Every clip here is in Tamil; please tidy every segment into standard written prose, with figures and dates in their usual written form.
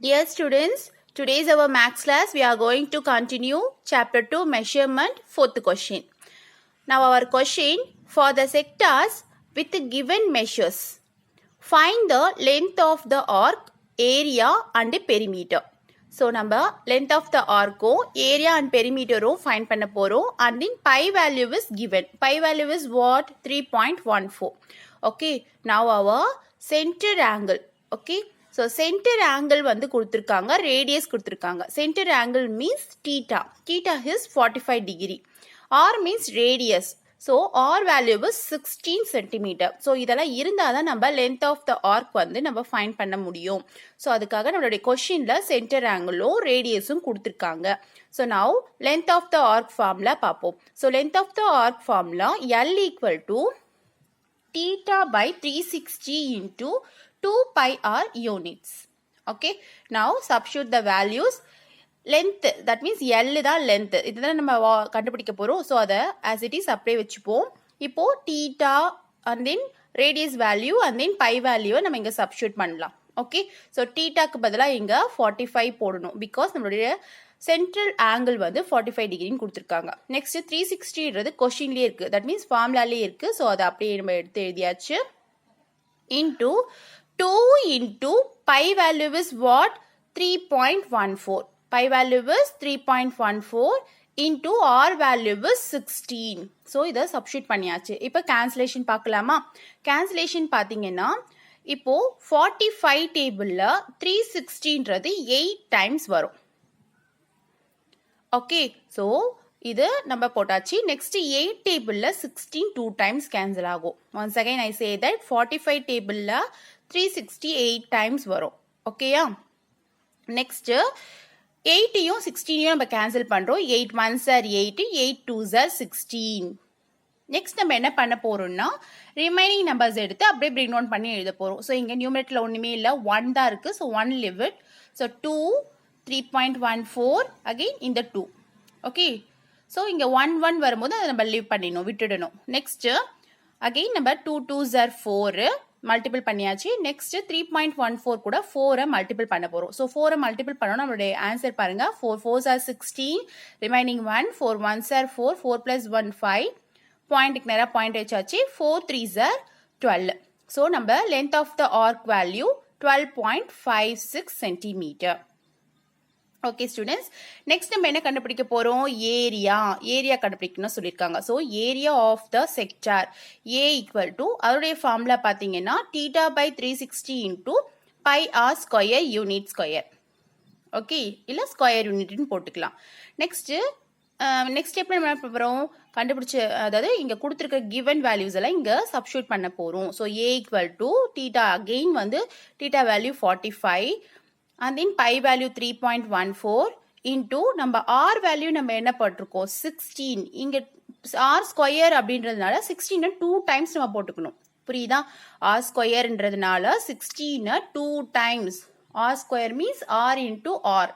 Dear students, today is our maths class. We are going to continue chapter 2 measurement, fourth question. Now our question, for the sectors with given measures, find the length of the arc, area and perimeter. So நம்ம length of the arc, area and perimeter find பண்ண போறோம், and then pi value is given. Pi value is what? 3.14. Okay, now our center angle. Okay, so center angle வந்து கொடுத்திருக்காங்க, radius கொடுத்திருக்காங்க. Center angle means theta. Theta is 45 degree. R means radius. So R value is 16 centimeter. So இதெல்லாம் இருந்தாதான் நம்ம length of the arc வந்து நம்ம find பண்ண முடியும். So அதுக்காக நம்மளுடைய questionல center angle-ம் radius-ம் கொடுத்திருக்காங்க. So now length of the arc formula பார்ப்போம். So length of the arc formula L equal to theta by 360 into 2 pi r units. Okay. Now substitute the values. Length, that means L தான் length. இதுதான் நம்ம கண்டுபிடிக்க போறோம். So அதை as it is அப்படியே வச்சுப்போம். இப்போ theta and then radius value and then pi value நம்ம இங்க substitute பண்ணலாம். Okay. So thetaக்கு பதிலா இங்க 45 போடணும். Because நம்மளுடைய central angle வந்து 45 டிகிரின்னு கொடுத்திருக்காங்க. Next 360ன்றது questionலயே இருக்கு. That means formulaலயே இருக்கு. So அதை அப்படியே நம்ம எடுத்து எழுதியாச்சு. Into 2 into pi value is what? 3.14. Pi value is 3.14 into R value is 16. So இதை substitute பண்ணியாச்சு. இப்போ cancellation பார்க்கலாமா? cancellation பார்த்தீங்கன்னா இப்போ 45 டேபிள்ல 360ன்றது 8 times வரும். ஓகே, ஸோ இது நம்ம போட்டாச்சு. நெக்ஸ்ட் 8 டேபிள்ல 16 2 times cancel ஆகும். Once again I say that 45 டேபிள்ல 368 times வரும். ஓகேயா? நெக்ஸ்ட் 8யும் 16யும் நம்ம கேன்சல் பண்றோம். 8 1s are 8, 8 2s are 16. Next நம்ம என்ன பண்ண போறோம்னா ரிமைனிங் நம்பர்ஸ் எடுத்து அப்படியே பிரிங் டவுன் பண்ணி எழுத போறோம். ஸோ இங்க நியூமரேட்டர்ல ஒண்ணுமே இல்லை, 1 தான் இருக்கு. So 1 leave it. So 2 3.14 again இந்த 2. ஓகே, ஸோ இங்க 1 1 வரும்போது அதை நம்ம லீவ் பண்ணிடணும், விட்டுடணும். நெக்ஸ்ட் அகைன் நம்ம 2 2s are 4 மல்டிபிள் பண்ணியாச்சு. நெக்ஸ்ட் 3.14 கூட 4 மல்டிபிள் பண்ண போறோம். ஸோ 4 மல்டிபிள் பண்ணோம். நம்மளுடைய ஆன்சர் பாருங்க, 4 4s are 16, remaining 1, 4 1s are 4, 4 plus 1 5, பாயிண்ட்டுக்கு நேராக பாயிண்ட் வச்சாச்சு. 4 3s are 12. ஸோ நம்ம length of the arc value 12.56 centimetre. Okay students, next நம்ம என்ன கண்டுபிடிக்க போறோம்? ஏரியா கண்டுபிடிக்கணும் சொல்லியிருக்காங்க. So area of the sector A equal to அதோடைய ஃபார்முலா பார்த்தீங்கன்னா theta by 360 into pi R square unit square. Okay, இல்லை ஸ்கொயர் யூனிட்னு போட்டுக்கலாம். நெக்ஸ்ட் எப்படி நம்ம போகிறோம்? கண்டுபிடிச்ச, அதாவது இங்கே கொடுத்துருக்க கிவன் வேல்யூஸ் எல்லாம் இங்கே சப்ஸ்டியூட் பண்ண போகிறோம். So A equal to theta, again வந்து theta value 45 and then pi value 3.14 into நம்ம r value நம்ம என்ன போட்டிருக்கோம்? 16. இங்க r ஸ்கொயர் அப்படின்றதுனால 16 2 times நம்ம போட்டுக்கணும். புரியுதா? r ஸ்கொயர்ன்றதுனால 16 2 times. r square means r into r.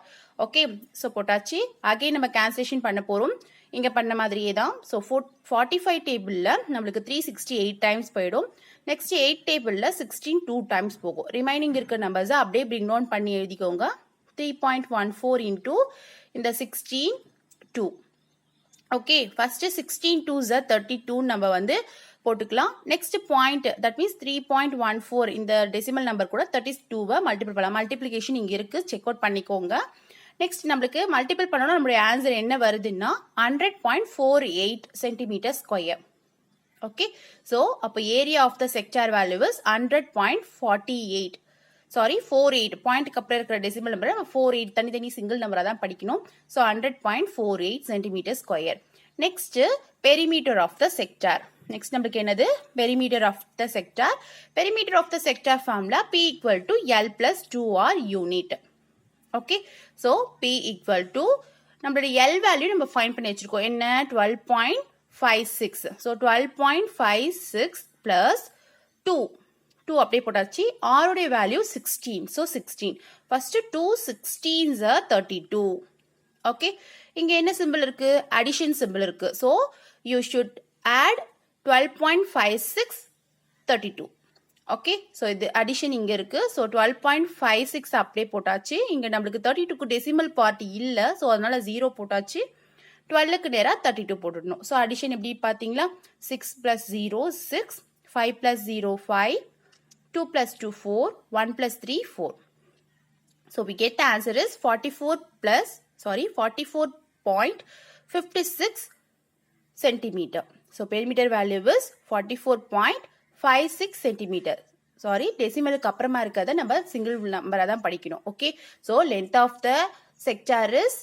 Okay, so போட்டாச்சு. அகைன் நம்ம கேன்சலேஷன் பண்ண போறோம். இங்க பண்ண மாதிரியே தான். ஸோ 45 டேபிள்ல நம்மளுக்கு 368 டைம்ஸ் போயிடும். நெக்ஸ்ட் 8 டேபிள்ல 16 2 டைம்ஸ் போகும். ரிமைனிங் இருக்க நம்பர்ஸை அப்படியே பிரிங் டவுன் பண்ணி எழுதிக்கோங்க. 3.14 இன்டூ இந்த 16 2. ஓகே, ஃபர்ஸ்ட் 16 2s are 32 நம்ம வந்து போட்டுக்கலாம். நெக்ஸ்ட் பாயிண்ட், தட் மீன்ஸ் 3.14 இந்த டெசிமல் நம்பர் கூட 32 மல்டிபிள் பண்ணலாம். மல்டிப்ளிகேஷன் இங்க இருக்கு, செக் அவுட் பண்ணிக்கோங்க. நெக்ஸ்ட் நம்மளுக்கு மல்டிபிள் பண்ணணும். நம்மளுடைய ஆன்சர் என்ன வருதுன்னா 100.48 சென்டிமீட்டர் ஸ்கொயர். ஓகே, ஸோ அப்போ area of the sector value is 100.48. Sorry 48. பாயிண்ட்டுக்கு அப்புறம் இருக்கிற டெசிமல் நம்பர் நம்ம 48 தனித்தனி சிங்கிள் நம்பராக தான் படிக்கணும். So 100.48 centimetre square. Next perimeter of the sector. Next நம்மளுக்கு என்னது? Perimeter of the sector. Perimeter of the sector formula P equal to L plus 2R unit. Okay, so P equal to நம்மளுடைய L வேல்யூ நம்ம ஃபைண்ட் பண்ணி வச்சிருக்கோம். என்ன? 12.56. ஸோ 12.56 plus 2 அப்படியே போட்டாச்சு. R உடைய value 16. So 16. First 2 16s are 32. Okay, இங்க என்ன சிம்பிள் இருக்கு? அடிஷன் சிம்பிள் இருக்கு. So you should add 12.56 32. Okay so இது அடிஷன் இங்கே இருக்குது. ஸோ 12.56 அப்படியே போட்டாச்சு. இங்கே நம்மளுக்கு 32க்கு டெசிமல் பார்ட் இல்லை, ஸோ அதனால் 0 போட்டாச்சு. 12க்கு நேராக 32 போட்டுடணும். ஸோ அடிஷன் எப்படி பார்த்தீங்களா? 6 + 0 6, 5 + 0 5, 2 + 2 4, 1 + 3 4. So we get the answer is 44.56 centimeter. So perimeter value is 44.56 centimeter. Sorry, decimal க்கு அப்புறமா இருக்கத நம்ம single number தான் படிக்கணும். Okay. So length of the sector is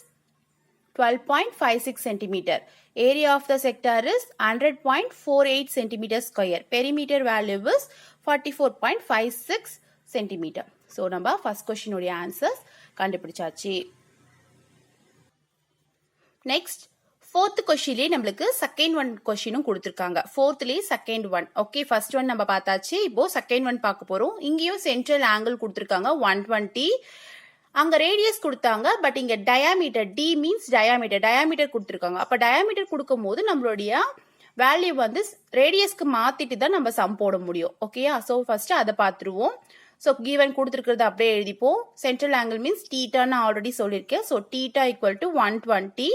12.56 centimeter. Area of the sector is 100.48 centimeter square. Perimeter value is 44.56 centimeter. So நம்ம first question உடைய answers கண்டுபிடிச்சாச்சு. Next, fourth questionலே நம்மளுக்கு second one questionும் கொடுத்திருக்காங்க. fourthலே second one. Okay, first one நம்ம பார்த்தாச்சு. இப்போ second one பார்க்க போறோம். இங்கேயும் central angle கொடுத்திருக்காங்க 120. அங்க ரேடியஸ் கொடுத்தாங்க, பட் இங்க டயாமீட்டர், டி மீன்ஸ் டயாமீட்டர் கொடுத்திருக்காங்க. அப்ப டயாமீட்டர் கொடுக்கும்போது நம்மளுடைய வேல்யூ வந்து ரேடியஸ்க்கு மாத்திட்டு தான் நம்ம சம் போட முடியும். ஓகேயா? ஸோ ஃபர்ஸ்ட் அதை பார்த்துருவோம். ஸோ கிவன் கொடுத்துருக்கிறது அப்படியே எழுதிப்போம். சென்ட்ரல் ஆங்கிள் மீன்ஸ் டீட்டான்னு ஆல்ரெடி சொல்லியிருக்கேன். So theta equal to 120.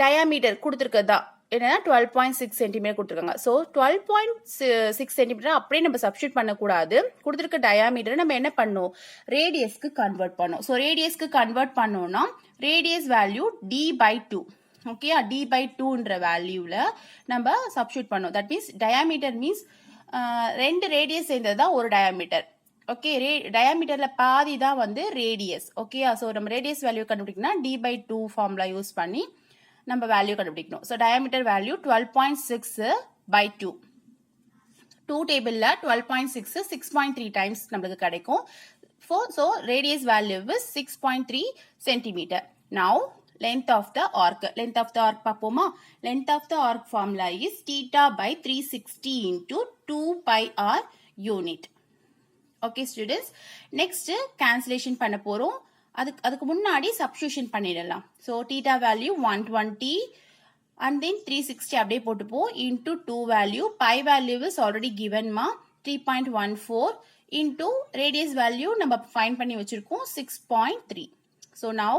Diameter கொடுத்துருக்கதா என்னன்னா 12.6 சென்டிமீட்டர் கொடுத்துருக்காங்க. ஸோ 12.6 சென்டிமீட்டர் அப்படியே நம்ம சப்ஸ்டியூட் பண்ணக்கூடாது. கொடுத்துருக்க டயாமீட்டர் நம்ம என்ன பண்ணோம்? ரேடியஸ்க்கு கன்வெர்ட் பண்ணோம். ஸோ ரேடியஸ்க்கு கன்வெர்ட் பண்ணோம்னா ரேடியஸ் வேல்யூ d/2. ஓகே, d/2ன்ற வேல்யூவில் நம்ம சப்ஸ்டியூட் பண்ணோம். தட் மீன்ஸ் டயாமீட்டர் மீன்ஸ் ரெண்டு ரேடியஸ் சேர்ந்தது தான் ஒரு டயாமீட்டர். ஓகே, டயாமீட்டர்ல பாதி தான் வந்து ரேடியஸ். ஓகே, ஸோ நம்ம ரேடியஸ் வேல்யூ கண்டுபிடிக்கணும்னா d/2 ஃபார்முலா யூஸ் பண்ணி நம்ம வேல்யூ கண்டுபிடிக்கணும். So diameter value 12.6/2. 2 டேபிளில் 12.6 6.3 டைம்ஸ் நம்மளுக்கு கிடைக்கும். So radius value is 6.3 centimetre. Now length of the arc. Length of the arc பார்ப்போமா? Length of the arc formula is θ/360 into 2 pi r unit. Okay students, next cancellation பண்ண போறோம். அதுக்கு முன்னாடி சப்ஸ்டிடியூஷன் பண்ணிடலாம். ஸோ θ வேல்யூ 120 and then 360 அப்படியே போட்டுப்போம் into 2 value. pi value is already given மா 3.14 into radius வேல்யூ நம்ம ஃபைண்ட் பண்ணி வச்சிருக்கோம் 6.3. ஸோ now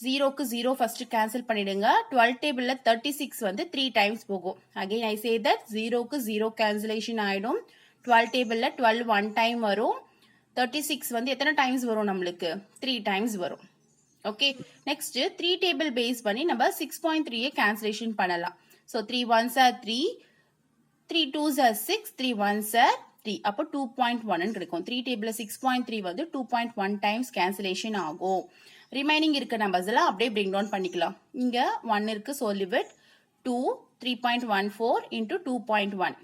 0க்கு 0 ஃபர்ஸ்ட் கேன்சல் பண்ணிடுங்க. 12 டேபிள்ல 36 வந்து 3 டைம்ஸ் போகும். அகைன் ஐ சே தட் 0க்கு 0 கேன்சலேஷன் ஆயிடும். 12 டேபிள்ல 12 1 டைம் வரும். 36 வந்து எத்தனை டைம்ஸ் வரும் நம்மளுக்கு? 3 டைம்ஸ் வரும். ஓகே, நெக்ஸ்ட் 3 டேபிள் பேஸ் பண்ணி நம்ம 6.3 கேன்சலேஷன் பண்ணலாம். So 3 1s are 3, 3 2s are 6, 3 1s are 3. அப்போ 2.1 கிடைக்கும். 3 டேபிள்ல 6.3 வந்து 2.1 டைம்ஸ் கேன்சலேஷன் ஆகும். ரிமைனிங் இருக்க நம்பர்ஸ் எல்லாம் அப்படியே பிரிங் டவுன் பண்ணிக்கலாம். இங்க 1 இருக்கு, ஸோ லிமிட் 2 3.14 into 2.1.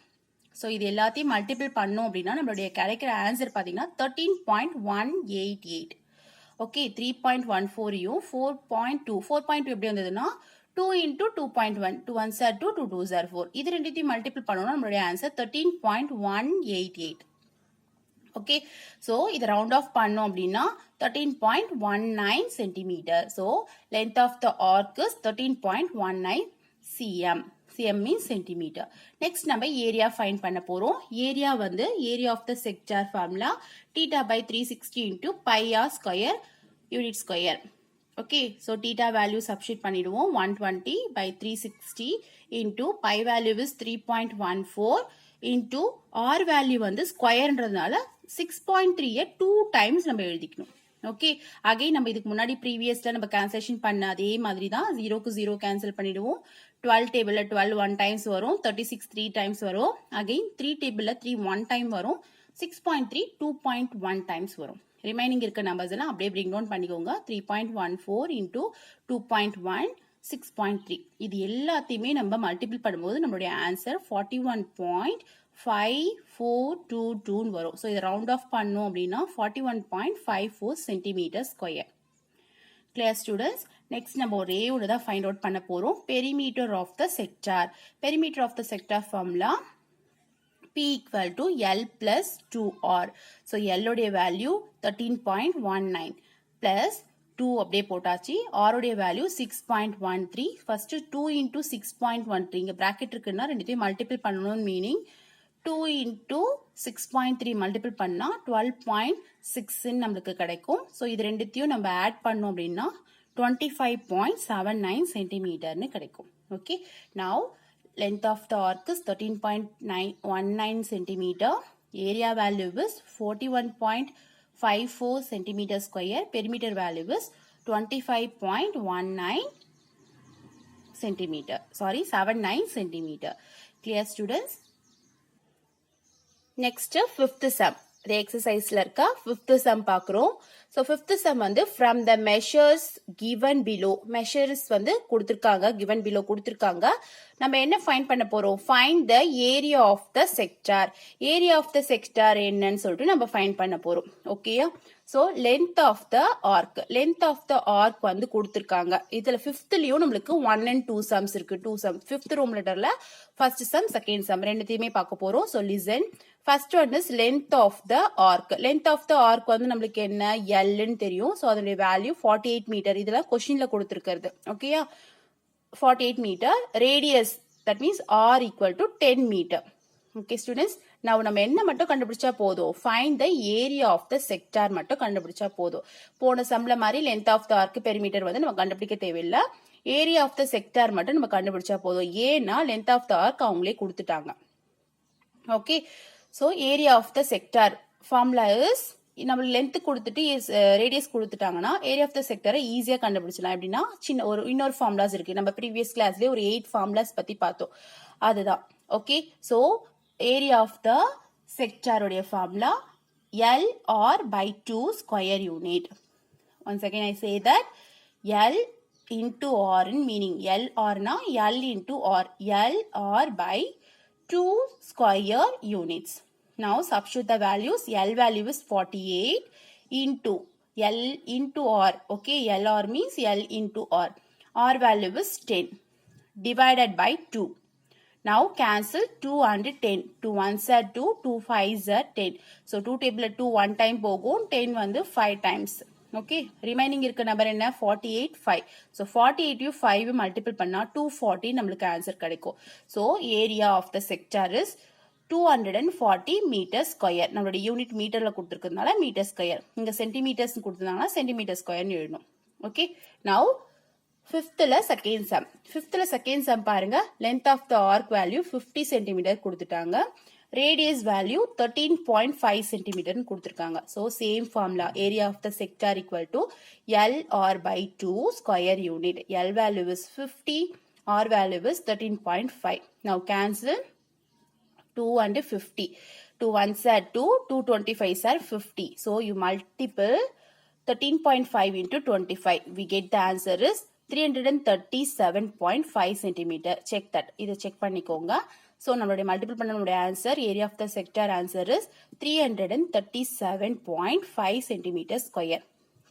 ஸோ இது எல்லாத்தையும் மல்டிபிள் பண்ணோம் அப்படின்னா நம்மளுடைய கிடைக்கிற ஆன்சர் பார்த்தீங்கன்னா 13.188. ஓகே, 3.14யும் 4.2 எப்படி வந்ததுன்னா 2 into 2.1, 2 1s are 2, 2 2s are 4. இது ரெண்டுத்தையும் மல்டிபிள் பண்ணோம்னா நம்மளுடைய ஆன்சர் 13.188. ஓகே, ஸோ இதை ரவுண்ட் ஆஃப் பண்ணோம் அப்படின்னா 13.19 centimeter. So length of the arc is 13.19 cm. cm means centimeter. Next நம்ம ஏரியா ஃபைண்ட் பண்ண போறோம். ஏரியா வந்து area of the sector formula θ/360 into pi r square unit square. Okay, so θ value substitute பண்ணிடுவோம். 120/360 into pi value is 3.14 into r value வந்து ஸ்கொயர்ன்றதுனால 6.3 2 டைம்ஸ் நம்ம எழுதிக்கணும். ஓகே, அகைன் நம்ம இதுக்கு முன்னாடி ப்ரீவியஸ்ல நம்ம கேன்சலேஷன் பண்ண அதே மாதிரி தான் 0க்கு 0 கேன்சல் பண்ணிடுவோம். 12 டேபிள்ல 12 1 டைம்ஸ் வரும். 36 3 டைம்ஸ் வரும். அகைன் 3 டேபிள்ல 3 1 டைம் வரும். 6.3 2.1 டைம்ஸ் வரும். ரிமைனிங் இருக்க நம்பர்ஸ் எல்லாம் அப்படியே பிரிங் டவுன் பண்ணிக்கோங்க. 3.14 into 2.1 6.3. இது எல்லாத்தையுமே நம்ம மல்டிபிள் பண்ணும்போது நம்மளுடைய ஆன்சர் 41.5422 வரும். ஸோ இதை ரவுண்ட் ஆஃப் பண்ணோம் அப்படின்னா 41.54 centimeter square. Clear students, next நம்ம ஒரே ஒன்று தான் ஃபைண்ட் அவுட் பண்ண போகிறோம். Perimeter of the sector. Perimeter of the sector formula P equal to L plus 2R. So எல்லோடைய வேல்யூ 13.19 plus 2 அப்படியே போட்டாச்சு. ஆருடைய வேல்யூ 6.13. ஃபர்ஸ்ட் 2 into 6.13 இங்கே ப்ராக்கெட் இருக்குன்னா ரெண்டுத்தையும் மல்டிபிள் பண்ணணும்னு மீனிங் 2 into 6.3 மல்டிபிள் பண்ணால் 12.6 நம்மளுக்கு கிடைக்கும். ஸோ இது ரெண்டுத்தையும் நம்ம ஆட் பண்ணோம் அப்படின்னா 25.79 சென்டிமீட்டர்னு கிடைக்கும். Okay, now length of the arc is 13.19 centimeter. Area value is 41.54 centimeter square. Perimeter value is 25.19 centimeter. Sorry, 79 centimeter. Clear students? Next, fifth sum. The exercise la irka fifth sum paakrom. So fifth sum வந்து from the measures given below. Measures வந்து கொடுத்திருக்காங்க, given below கொடுத்திருக்காங்க. நம்ம என்ன find பண்ண போறோம்? Find the area of the sector. Area of the sector என்னன்னு சொல்லிட்டு நம்ம find பண்ண போறோம். ஓகேயா? So length of the arc. Length of the arc வந்து கொடுத்திருக்காங்க. இதுல fifthலயும் நம்மளுக்கு 1 and 2 sums இருக்கு. 2 sums. Fifth room letterல first sum, second sum ரெண்டுத்தையுமே பார்க்க போறோம். So listen. First one is length of the arc. Length of the arc வந்து நம்மளுக்கு என்ன? L ன்னு தெரியும். So அதனுடைய வேல்யூ 48 மீட்டர். இதெல்லாம் கொஸ்டின்ல கொடுத்திருக்கிறது. ஓகேயா? 48 meter. Radius, that means R equal to 10 meter. Okay students, now நம்ம என்ன மட்டும் கண்டுபிடிச்சா போதும்? Find the area of the sector மட்டும் கண்டுபிடிச்சா போதும். போன சம்ல மாதிரி length of the arc perimeter வந்து நம்ம கண்டுபிடிக்க தேவையில்லை. Area of the sector மட்டும் நம்ம கண்டுபிடிச்சா போதும். ஏன்னா length of the arc அவங்களே கொடுத்துட்டாங்க. Okay, so area of the sector formula is நம்ம லென்த் கொடுத்துட்டு ரேடியஸ் கொடுத்துட்டாங்கன்னா ஏரியா ஆஃப் த செக்டரை ஈஸியாக கண்டுபிடிச்சலாம். எப்படின்னா சின்ன இன்னொரு ஃபார்முலாஸ் இருக்கு. நம்ம ப்ரீவியஸ் கிளாஸ்லேயே ஒரு 8 ஃபார்முலாஸ் பற்றி பார்த்தோம். அதுதான். Okay, so area of the செக்டருடைய formula LR/2 square unit. Once again I say that L into R in meaning LRனா L into R. LR/2 square units. Now substitute the values. L value is 48 into L into R. Okay, LR means L into R. R value is 10 divided by 2. Now cancel 2 and 10. 2 1s are 2, 2 5s are 10. So 2 table 2 one time போகும், 10 வந்து 5 times. Okay, remaining இருக்க நம்பர் என்ன? 48 5. So 48 யும் 5 multiple பண்ணா 240 நம்மளுக்கு ஆன்சர் கிடைக்கும். So area of the sector is 240 meter square. நம்மளோட யூனிட் மீட்டர்ல கொடுத்திருக்கிறதுனால மீட்டர் ஸ்கொயர். இங்க சென்டிமீட்டர்ஸ் கொடுத்திருந்தாங்கன்னா சென்டிமீட்டர் ஸ்கொயர்னு எழுதணும். ஓகே, நவ் ஃபிஃப்த்ல செகண்ட் சம். ஃபிஃப்த்ல செகண்ட் சம் பாருங்க. Length of the arc value 50 centimeter கொடுத்துட்டாங்க. ரேடியஸ் வேல்யூ 13.5 சென்டிமீட்டர் கொடுத்திருக்காங்க. So same formula. Area of the sector equal to LR/2 square unit. L value is 50, R value is 13.5. Now cancel 2 and 50. 2 1s are 2, 2 25s are 50. So you multiple 13.5 into 25. We get the answer is 337.5 centimeter. Check that. இதை செக் பண்ணிக்கோங்க. So நம்மளுடைய மல்டிபிள் பண்ண நம்மளுடைய answer area of the sector answer is 337.5 centimeter square.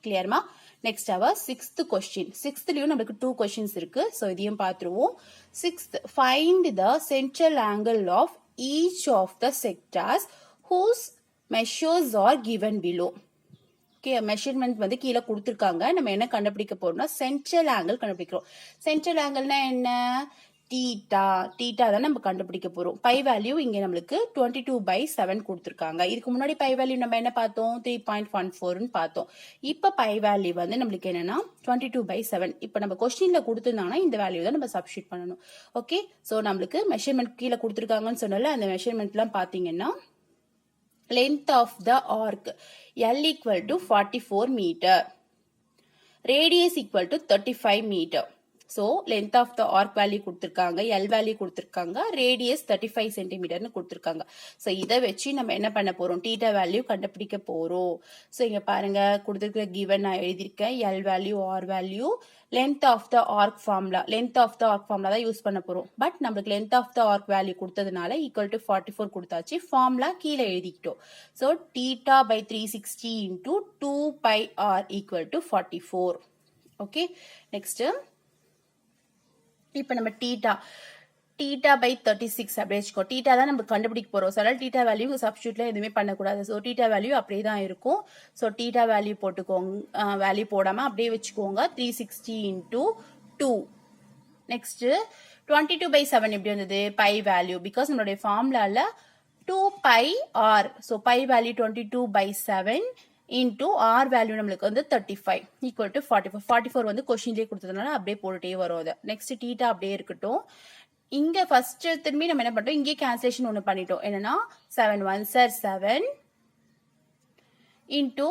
கிளியர்மா? Next our sixth question. சிக்ஸ்த்லயும் நம்மளுக்கு 2 கொஸ்டின்ஸ் இருக்கு. ஸோ இதையும் பார்த்துருவோம். Sixth, find the central angle of each of the sectors whose measures are given below. Okay, measurement வந்து கீழே கொடுத்திருக்காங்க. நம்ம என்ன கண்டுபிடிக்க போறோம்னா சென்ட்ரல் ஆங்கிள் கண்டுபிடிக்கிறோம். சென்ட்ரல் ஆங்கிள்னா என்ன? தீட்டா. தீட்டா தான் நம்ம கண்டுபிடிக்க போறோம். பை வேல்யூ இங்க நம்மளுக்கு 22/7 கொடுத்திருக்காங்க. இதுக்கு முன்னாடி பை வேல்யூ நம்ம என்ன பார்த்தோம்? 3.14 பார்த்தோம். இப்ப பை வேல்யூ வந்து நம்மளுக்கு என்னன்னா 22/7. இப்ப நம்ம கொஸ்டின்ல கொடுத்திருந்தாங்கன்னா இந்த வேல்யூ தான் நம்ம சப்ஸ்டிட் பண்ணணும். ஓகே, சோ நம்மளுக்கு மெஷர்மெண்ட் கீழே கொடுத்திருக்காங்கன்னு சொன்னால அந்த மெஷர்மெண்ட் எல்லாம் பாத்தீங்கன்னா length of the arc L equal to 44 meter. Radius equal to 35 meter. So length of the arc value கொடுத்திருக்காங்க, L value கொடுத்திருக்காங்க, radius 35 centimeterனு கொடுத்திருக்காங்க. So இதை வச்சு நம்ம என்ன பண்ண போறோம்? theta value கண்டுபிடிக்க போறோம். So இங்க பாருங்க கொடுத்திருக்கிற given நான் எழுதியிருக்கேன். L value, R value, length of the arc formula. Length of the arc formula தான் யூஸ் பண்ண போறோம். பட் நம்மளுக்கு length of the arc value கொடுத்ததுனால equal to 44 கொடுத்தாச்சு. ஃபார்முலா கீழே எழுதிக்கிட்டோம். So theta by 360 into 2 pi R equal to 44. Okay, next இப்போ நம்ம தீட்டா பை 36 அப்படியே வச்சுக்கோ. தீட்டா தான் நம்ம கண்டுபிடிக்க போறோம். ஸோ அதனால தீட்டா வேல்யூ சப்ஸ்டியூட்ல எதுவுமே பண்ணக்கூடாது. ஸோ தீட்டா வேல்யூ அப்படியே தான் இருக்கும். ஸோ தீட்டா வேல்யூ போட்டுக்கோங்க. வேல்யூ போடாம அப்படியே வச்சுக்கோங்க. 360 into 2. நெக்ஸ்ட் 22/7 எப்படி வந்தது? By value. பிகாஸ் நம்மளுடைய ஃபார்முலால 2 pi r. So pi value 22/7 into r value நம்மளுக்கு வந்து 35 equal to 44. 44 வந்து கொஸ்டின்லேயே கொடுத்ததுனால அப்படியே போட்டுட்டே வரும் அது. நெக்ஸ்ட் தீட்டா அப்படியே இருக்கட்டும். இங்க ஃபர்ஸ்ட் திரும்பி நம்ம என்ன பண்ணிட்டோம், இங்கே கேன்சலேஷன் ஒன்று பண்ணிட்டோம். என்னன்னா 7 1s are 7 into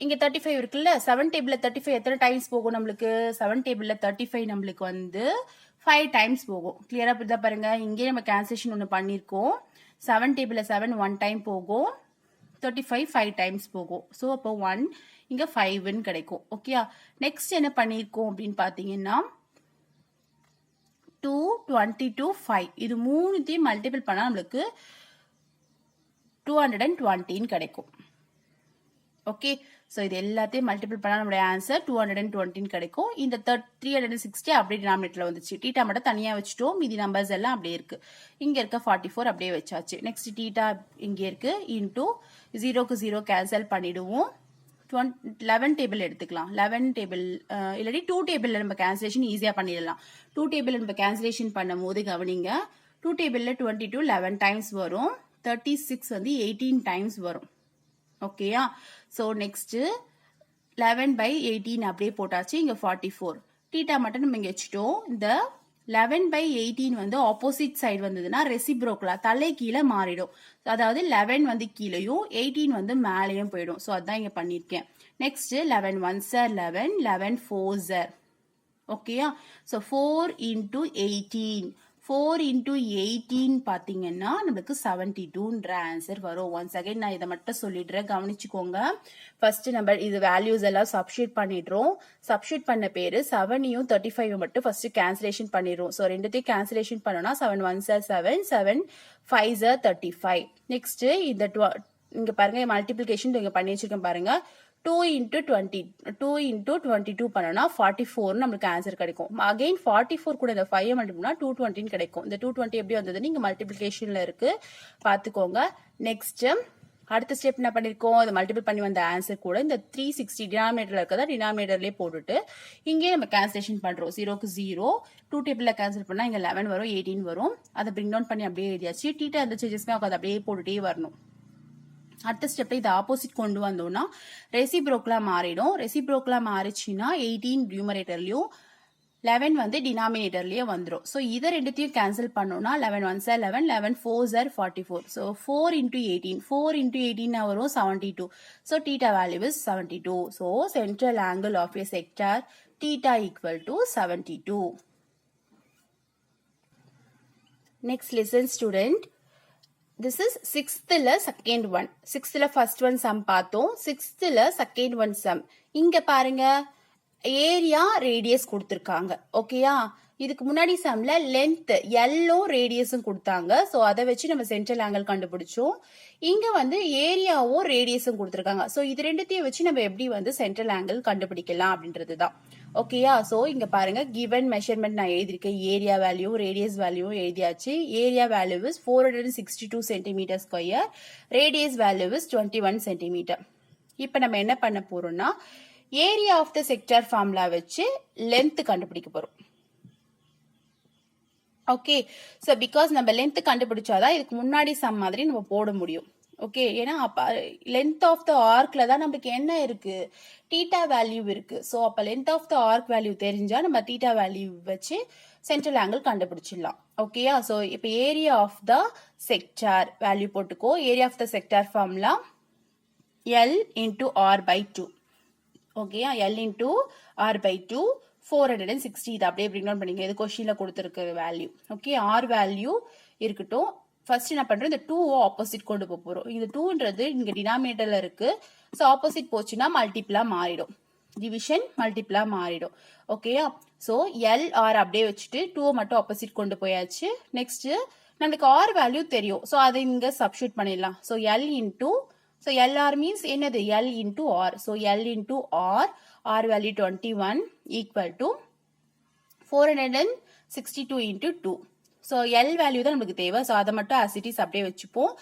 இங்க 35 இருக்குல்ல, 7 டேபிள்ல 35 எத்தனை டைம்ஸ் போகும் நம்மளுக்கு? 7 டேபிள்ல 35 நம்மளுக்கு வந்து 5 டைம்ஸ் போகும். கிளியரா புரியுதா பாருங்க. இங்கே நம்ம கேன்சலேஷன் ஒன்று பண்ணியிருக்கோம். 7 டேபிள்ல 7 1 டைம் போகும், 35 5 டைம்ஸ் போகும். ஸோ அப்போ 1 இங்க 5ன்னு கிடைக்கும். ஓகேயா? நெக்ஸ்ட் என்ன பண்ணியிருக்கோம் அப்படின்னு பார்த்தீங்கன்னா 2 22 5 இது மூணுத்தையும் மல்டிபிள் பண்ணா நம்மளுக்கு 220ன்னு கிடைக்கும். ஓகே, ஸோ இது எல்லாத்தையும் மல்டிபிள் பண்ணால் நம்மளுடைய ஆன்சர் 220 கிடைக்கும். இந்த 360 அப்படியே டினாமினேட்டர்ல வந்துச்சு. டீட்டா மட்டும் தனியாக வச்சுட்டோம், மீதி நம்பர்ஸ் எல்லாம் அப்படியே இருக்கு. இங்கே இருக்க 44 அப்படியே வச்சாச்சு. நெக்ஸ்ட் டீட்டா இங்கே இருக்கு, இன்டூ 0க்கு 0 கேன்சல் பண்ணிடுவோம். 11 டேபிள் எடுத்துக்கலாம். 11 டேபிள் இல்லாட்டி 2 டேபிள்ல நம்ம கேன்சலேஷன் ஈஸியாக பண்ணிடலாம். 2 டேபிள் நம்ம கேன்சலேஷன் பண்ணும் போது கவனிங்க, 2 டேபிள்ல 22 11 டைம்ஸ் வரும், 36 வந்து 18 டைம்ஸ் வரும். ஓகேயா? ஸோ நெக்ஸ்ட் 11/18 அப்படியே போட்டாச்சு. இங்க 44 டீட்டா மட்டும் நம்ம இங்க வச்சுட்டோம். இந்த 11/18 வந்து ஆப்போசிட் சைடு வந்ததுன்னா ரெசிப்ரோக்கலா தலை கீழே மாறிடும். அதாவது 11 வந்து கீழேயும் 18 வந்து மேலேயும் போயிடும். ஸோ அதான் இங்க பண்ணிருக்கேன். Next 11 1s are 11 11 4s are. ஓகேயா? ஸோ 4 into 18 4 into 18 பார்த்தீங்கன்னா நம்மளுக்கு 72ன்ற ஆன்சர் வரும். ஒன்ஸ் அகைன் நான் இதை மட்டும் சொல்லிடுறேன், கவனிச்சுக்கோங்க. ஃபர்ஸ்ட் நம்பர் இது வேல்யூஸ் எல்லாம் சப்ஸ்டியூட் பண்ணிடுறோம். சப்ஸ்டியூட் பண்ண பேரு 7யும் 35 மட்டும் ஃபர்ஸ்ட் கேன்சலேஷன் பண்ணிடுறோம். ஸோ ரெண்டுத்தையும் கேன்சலேஷன் பண்ணோம்னா 7 1s are 7 7 5s are 35. Next இந்த இங்க பாருங்க மல்டிபிளிகேஷன் இங்க பண்ணி வச்சிருக்கேன் பாருங்க. 2 into 20 2 into 22 பண்ணோம்னா 44 நம்மளுக்கு ஆன்சர் கிடைக்கும். அகைன் 44 கூட இந்த 5 மல்டிபிள்னா 220 கிடைக்கும். இந்த 220 எப்படி வந்ததுன்னு இங்க மல்டிபிளிகேஷன்ல இருக்கு, பாத்துக்கோங்க. நெக்ஸ்ட் அடுத்த ஸ்டெப் என்ன பண்ணிருக்கோம், இதை மல்டிபிள் பண்ணி வந்த ஆன்சர் கூட இந்த 360 டினாமினேட்டர்ல இருக்கதா டினாமினேட்டர்லயே போட்டுட்டு இங்கே நம்ம கேன்சலேஷன் பண்றோம். 0க்கு 0 2 டேபிள்ல கேன்சல் பண்ணா இங்க 11 வரும் 18 வரும். அதை பிரிங் டவுன் பண்ணி அப்படியே எழுதியாச்சு. டீட்டா எந்த சேஞ்சஸ்மே அதை அப்படியே போட்டுட்டே வரணும். அடுத்த ஸ்டெப்ல இது ஆப்போசிட் கொண்டு வந்தோம்னா ரெசிப்ரோக்கலா மாறிடும். ரெசிப்ரோக்கலா மாறிச்சுன்னா 18 நியூமரேட்டர்லயும் 11 வந்து டினாமினேட்டர்லயே வந்துடும். ஸோ இதை ரெண்டுத்தையும் கேன்சல் பண்ணோம்னா 11 1s are 11 11 4s are 44. So 4 into 18 4 into 18 வரும் 72. So theta value is 72. So central angle of a sector theta equal to 72. Next listen student. This is 6th second one. 6th first one sum பார்த்தோம். 6th second one sum. இங்க பாருங்க ஏரியா ரேடியஸ் கொடுத்திருக்காங்க. ஓகேயா? இதுக்கு முன்னாடி சம்ல லென்த் எல்லோ ரேடியஸும் கொடுத்தாங்க. ஸோ அதை வச்சு நம்ம சென்ட்ரல் ஆங்கிள் கண்டுபிடிச்சோம். இங்க வந்து ஏரியாவும் ரேடியஸும் கொடுத்திருக்காங்க. ஸோ இது ரெண்டுத்தையும் வச்சு நம்ம எப்படி வந்து சென்ட்ரல் ஆங்கிள் கண்டுபிடிக்கலாம் அப்படின்றது தான். ஓகேயா? ஸோ இங்க பாருங்க கிவன் மெஷர்மெண்ட் நான் எழுதியிருக்கேன். ஏரியா வேல்யூ ரேடியஸ் வேல்யூ எழுதியாச்சு. Area value is 462 centimetre square, radius value is 21 centimetre. இப்போ நம்ம என்ன பண்ண போறோம்னா area of the sector formula வச்சு லென்த் கண்டுபிடிக்க போறோம். ஓகே, ஸோ பிகாஸ் நம்ம லென்த் கண்டுபிடிச்சாதான் இதுக்கு முன்னாடி சம் மாதிரி நம்ம போட முடியும். ஓகே, ஏன்னா அப்ப லென்த் ஆஃப் த ஆர்க்ல தான் நமக்கு என்ன இருக்கு, டீட்டா வேல்யூ இருக்கு. ஸோ அப்ப length of the arc value தெரிஞ்சா நம்ம டீட்டா வேல்யூ வச்சு சென்ட்ரல் ஆங்கிள் கண்டுபிடிச்சிடலாம். ஓகேயா? ஸோ இப்போ area of the sector value போட்டுக்கோ. Area of the sector formula L into R by 2. ஓகேயா? L into R by 2 460. இது அப்படியே பிரிங் டவுன் பண்ணிங்க. இது கொஸ்டின்ல கொடுத்துருக்க வேல்யூ. ஓகே, ஆர் வேல்யூ இருக்கட்டும். ஃபர்ஸ்ட் என்ன பண்றோம், இந்த 2 ஆப்போசிட் கொண்டு போக போறோம். இந்த 2ன்றது இங்க டினாமினேட்டர்ல இருக்கு. ஸோ ஆப்போசிட் போச்சுன்னா மல்டிப்ளா மாறிடும், டிவிஷன் மல்டிப்ளா மாறிடும். ஓகேயா? ஸோ எல் ஆர் அப்படியே வச்சுட்டு 2 மட்டும் ஆப்போசிட் கொண்டு போயாச்சு. நெக்ஸ்ட் நம்மளுக்கு ஆர் வேல்யூ தெரியும். ஸோ அதை இங்க சப்ஸ்டியூட் பண்ணிடலாம். So L into So LR means என்னது, L into R. So L into R, R value 21 equal to 462 into 2. So L value தான் நமக்கு தேவை. So அதை மட்டும் as it is அப்படியே வச்சுப்போம்.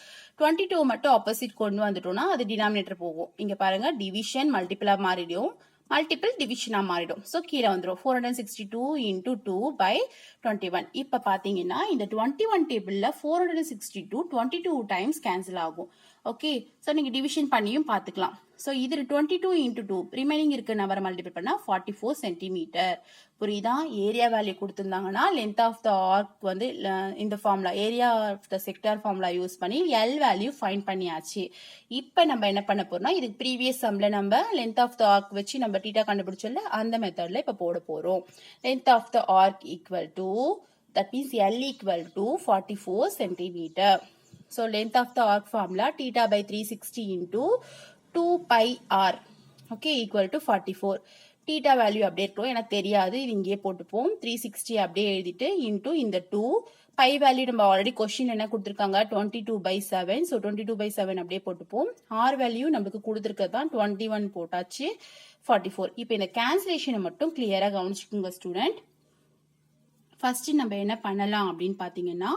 22 மட்டும் ஆப்போசிட் கொண்டு வந்துட்டோம்னா அது டினாமினேட்டர் போகும். இங்க பாருங்க டிவிஷன் மல்டிபிளா மாறிடும். மல்டிபிள் டிவிஷனாக மாறிடும். ஸோ கீழே வந்துடும் 462 இன்டூ 2 பை 21. இப்போ பார்த்தீங்கன்னா இந்த 21 டேபிளில் 462 22 டைம்ஸ் கேன்சல் ஆகும். ஓகே, ஸோ நீங்கள் டிவிஷன் பண்ணியும் பார்த்துக்கலாம். ஸோ இது 22 இன்டூ 2 ரிமைனிங் இருக்க நம்பரை மல்டிபிள் பண்ணால் 44 சென்டிமீட்டர். புரியுதா? ஏரியா வேல்யூ கொடுத்துருந்தாங்கன்னா லென்த் ஆஃப் த ஆர்க் வந்து இந்த formula area of the sector formula use பண்ணி எல் வேல்யூ ஃபைண்ட் பண்ணியாச்சு. இப்போ நம்ம என்ன பண்ண போறோம்னா இதுக்கு ப்ரீவியஸ் சம்ல நம்ம லென்த் ஆஃப் த ஆர்க் வச்சு நம்ம டீட்டா கண்டுபிடிச்சோம்ல அந்த மெத்தட்ல இப்போ போட போறோம். Length of the arc equal to that means L equal to 44 centimetre. So length of the arc formula theta by 360 into 2 pi r okay equal to 44. Theta value அப்படியே இருக்கும், எனக்கு தெரியாது, இது இங்கேயே போட்டுப்போம். 360 அப்படியே எழுதிட்டு இன்டூ இந்த 2 பை வேல்யூ நம்ம ஆல்ரெடி கொஸ்டின் என்ன கொடுத்துருக்காங்க 22/7. ஸோ 22/7 அப்படியே போட்டுப்போம். ஆர் வேல்யூ நம்மளுக்கு கொடுத்துருக்கிறது தான் 21 போட்டாச்சு 44. இப்போ இந்த கேன்சலேஷனை மட்டும் கிளியரா கவனிச்சுக்கோங்க ஸ்டூடெண்ட். ஃபர்ஸ்ட் நம்ம என்ன பண்ணலாம் அப்படின்னு பார்த்தீங்கன்னா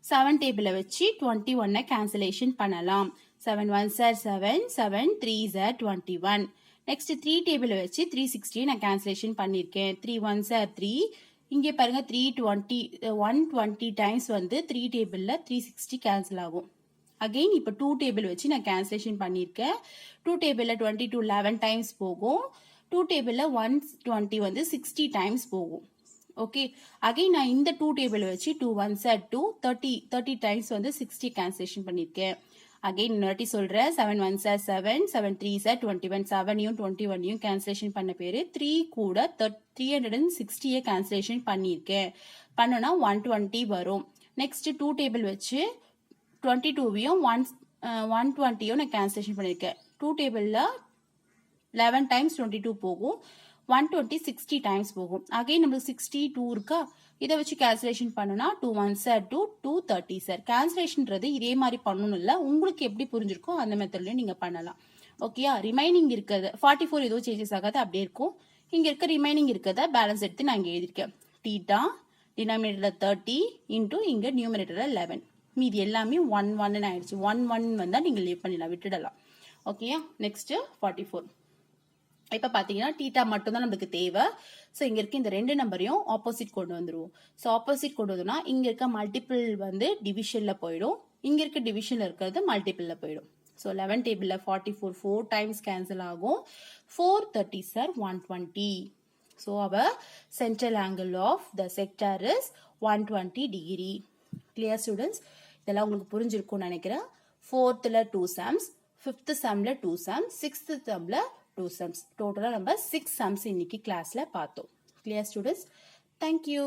7 டேபிளை வச்சு 21 கேன்சலேஷன் பண்ணலாம். 7 1s are 7, 7 3s are 21. Next 3 டேபிளை வச்சு 360 நான் கேன்சலேஷன் பண்ணியிருக்கேன். 3 1s are 3. இங்கே பாருங்க 320 120 டைம்ஸ் வந்து 3 டேபிளில் 360 கேன்சல் ஆகும். அகெயின் இப்போ 2 டேபிள் வச்சு நான் கேன்சலேஷன் பண்ணியிருக்கேன். 2 டேபிளில் 22 11 டைம்ஸ் போகும். 2 டேபிளில் 120 வந்து 60 டைம்ஸ் போகும். ஓகே, அகைன் நான் இந்த 2 டேபிள் வச்சு 2 1s are 2 30 டைம்ஸ் வந்து 60 கேன்சலேஷன் பண்ணியிருக்கேன். அகைன் இன்னொரு சொல்றேன் 7 1s are 7, 7 3s are 21. 7யும் 21யும் cancellation பண்ண பேரு 3 கூட 360 கேன்சலேஷன் பண்ணியிருக்கேன். பண்ணோன்னா 120 வரும். நெக்ஸ்ட் 2 டேபிள் வச்சு 22யும் 120யும் நான் கேன்சலேஷன் பண்ணியிருக்கேன். 2 டேபிளில் 11 டைம்ஸ் 22 போகும். 120 60 டைம்ஸ் போகும். அகைன் நம்மளுக்கு 62 இருக்கா, இதை வச்சு கேன்சலேஷன் பண்ணோம்னா 2 1s are 2, 2 30s are. கேன்சலேஷன்றது இதே மாதிரி பண்ணணும் இல்லை, உங்களுக்கு எப்படி புரிஞ்சிருக்கோ அந்த மெத்தட்லயும் நீங்க பண்ணலாம். ஓகேயா? ரிமைனிங் இருக்கிறது 44 எதுவும் சேஞ்சஸ் ஆகாது, அப்படியே இருக்கும். இங்க இருக்க ரிமைனிங் இருக்கிறத பேலன்ஸ் எடுத்து நான் இங்க எழுதிருக்கேன். டீட்டா டினாமினேட்டர்ல 30 இன்டூ இங்க நியூமரேட்டர்ல 11. மீதி எல்லாமே 1 1 ஆயிடுச்சு. 1 1 வந்தா நீங்க லீவ் பண்ணிடலாம், விட்டுடலாம். ஓகேயா? நெக்ஸ்ட் 44. இப்போ பார்த்தீங்கன்னா டீட்டா மட்டும் தான் நம்மளுக்கு தேவை. ஸோ இங்கே இருக்க இந்த ரெண்டு நம்பரையும் ஆப்போசிட் கொண்டு வந்துருவோம். ஸோ ஆப்போசிட் கொண்டு வந்தோம்னா இங்கே இருக்க மல்டிபிள் வந்து டிவிஷனில் போயிடும், இங்கே இருக்க டிவிஷனில் இருக்கிறது மல்டிபிளில் போயிடும். ஸோ 11 டேபிளில் 44 4 டைம்ஸ் கேன்சல் ஆகும். 4 30s are 120. So our central angle of the sector is 120 degree. Clear students? இதெல்லாம் உங்களுக்கு புரிஞ்சிருக்கும்னு நினைக்கிறேன். 4th 2 sums, 5th sumல 2 sums, 6th sumல 2 sums. டோட்டலாக நம்ம 6 sums இன்னைக்கு கிளாஸ்ல பார்த்தோம். Clear students? Thank you.